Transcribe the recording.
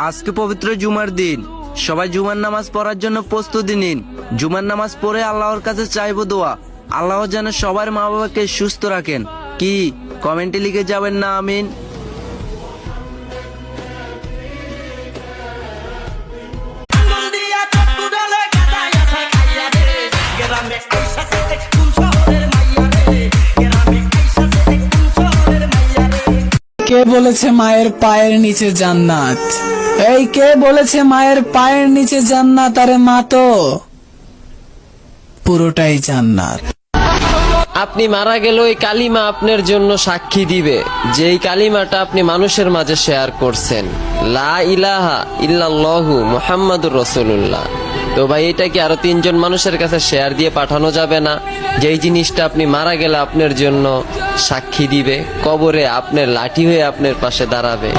আজকে পবিত্র জুমার দিন, সবাই জুমার নামাজ পড়ার জন্য প্রস্তুতি নিন। জুমার নামাজ পড়ে আল্লাহর কাছে চাইবো দোয়া, আল্লাহ যেন সবার মা বাবাকে সুস্থ রাখেন। কি কমেন্টে লিখে যাবেন না আমিন? কে বলেছে মায়ের পায়ের নিচে জান্নাত? এই কে বলেছে মায়ের পায়ের নিচে জান্নাত? আরে মা তো পুরোটাই জান্নাত। আপনি মারা গেলে ওই কালিমা আপনার জন্য সাক্ষী দিবে, যে এই কালিমাটা আপনি মানুষের মাঝে শেয়ার করছেন, লা ইলাহা ইল্লাল্লাহু মুহাম্মাদুর রাসূলুল্লাহ। তো ভাই, এটা কি আরো 3 জন মানুষের কাছে শেয়ার দিয়ে পাঠানো যাবে না? যেই জিনিসটা আপনি মারা গেলে আপনার জন্য সাক্ষী দিবে, কবরে আপনার লাঠি হয়ে আপনার পাশে দাঁড়াবে।